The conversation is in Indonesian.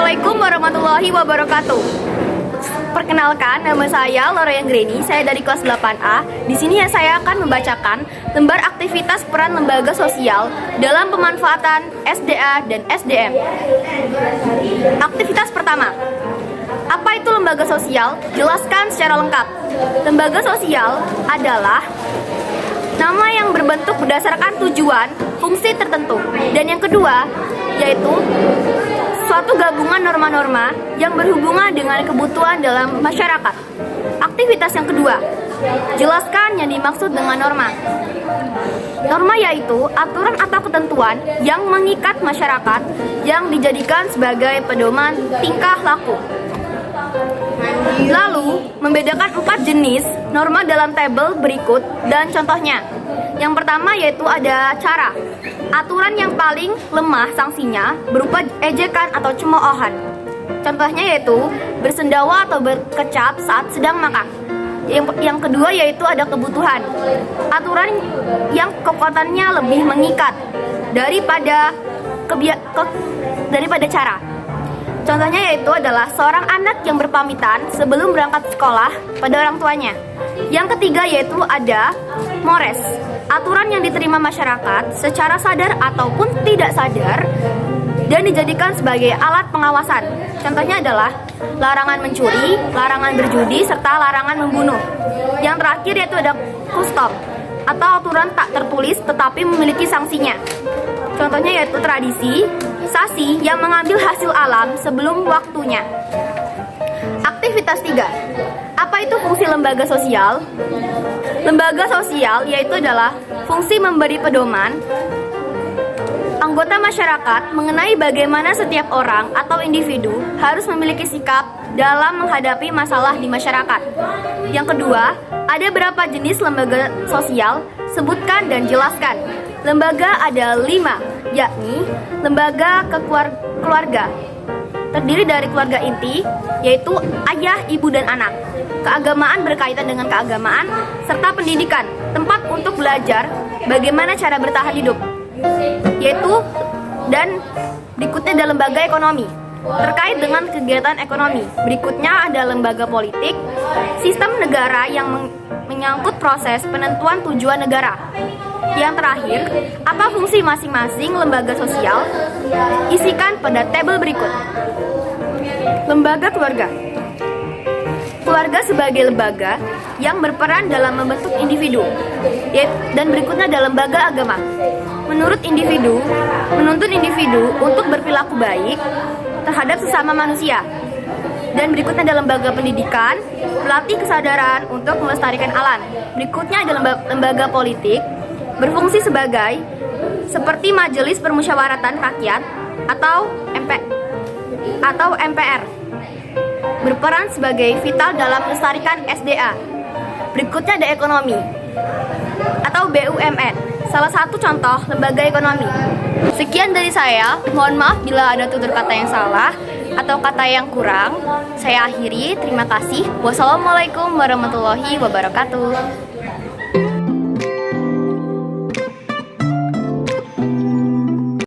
Assalamualaikum warahmatullahi wabarakatuh. Perkenalkan, nama saya Lorayang Greni, saya dari kelas 8A. Di sini saya akan membacakan lembar aktivitas peran lembaga sosial dalam pemanfaatan SDA dan SDM. Aktivitas pertama. Apa itu lembaga sosial? Jelaskan secara lengkap. Lembaga sosial adalah nama yang berbentuk berdasarkan tujuan, fungsi tertentu. Dan yang kedua, yaitu suatu gabungan norma-norma yang berhubungan dengan kebutuhan dalam masyarakat. Aktivitas yang kedua, jelaskan yang dimaksud dengan norma. Norma yaitu aturan atau ketentuan yang mengikat masyarakat yang dijadikan sebagai pedoman tingkah laku. Lalu, membedakan 4 jenis norma dalam tabel berikut dan contohnya. Yang pertama yaitu ada cara. Aturan yang paling lemah sanksinya berupa ejekan atau cemoohan. Contohnya yaitu bersendawa atau berkecap saat sedang makan. Yang kedua yaitu ada kebutuhan. Aturan yang kekuatannya lebih mengikat daripada cara. Contohnya yaitu adalah seorang anak yang berpamitan sebelum berangkat sekolah pada orang tuanya. Yang ketiga yaitu ada mores. Aturan yang diterima masyarakat secara sadar ataupun tidak sadar dan dijadikan sebagai alat pengawasan. Contohnya adalah larangan mencuri, larangan berjudi, serta larangan membunuh. Yang terakhir yaitu ada kustom atau aturan tak tertulis tetapi memiliki sanksinya. Contohnya yaitu tradisi, sasi yang mengambil hasil alam sebelum waktunya. Aktivitas 3. Apa itu fungsi lembaga sosial? Lembaga sosial yaitu adalah fungsi memberi pedoman anggota masyarakat mengenai bagaimana setiap orang atau individu harus memiliki sikap dalam menghadapi masalah di masyarakat. Yang kedua, ada berapa jenis lembaga sosial? Sebutkan dan jelaskan. Lembaga ada 5, yakni lembaga keluarga. Terdiri dari keluarga inti, yaitu ayah, ibu, dan anak. Keagamaan berkaitan dengan keagamaan, serta pendidikan, tempat untuk belajar bagaimana cara bertahan hidup. Dan berikutnya ada lembaga ekonomi, terkait dengan kegiatan ekonomi. Berikutnya ada lembaga politik, sistem negara yang menyangkut proses penentuan tujuan negara. Yang terakhir, apa fungsi masing-masing lembaga sosial? Isikan pada tabel berikut. Lembaga keluarga. Keluarga sebagai lembaga yang berperan dalam membentuk individu. Dan berikutnya ada lembaga agama. Menuntun individu untuk berperilaku baik terhadap sesama manusia. Dan berikutnya ada lembaga pendidikan, melatih kesadaran untuk melestarikan alam. Berikutnya ada lembaga politik, berfungsi seperti Majelis Permusyawaratan Rakyat atau MPR, berperan sebagai vital dalam melestarikan SDA. Berikutnya ada ekonomi atau BUMN, salah satu contoh lembaga ekonomi. Sekian dari saya, mohon maaf bila ada tutur kata yang salah atau kata yang kurang. Saya akhiri, terima kasih. Wassalamualaikum warahmatullahi wabarakatuh.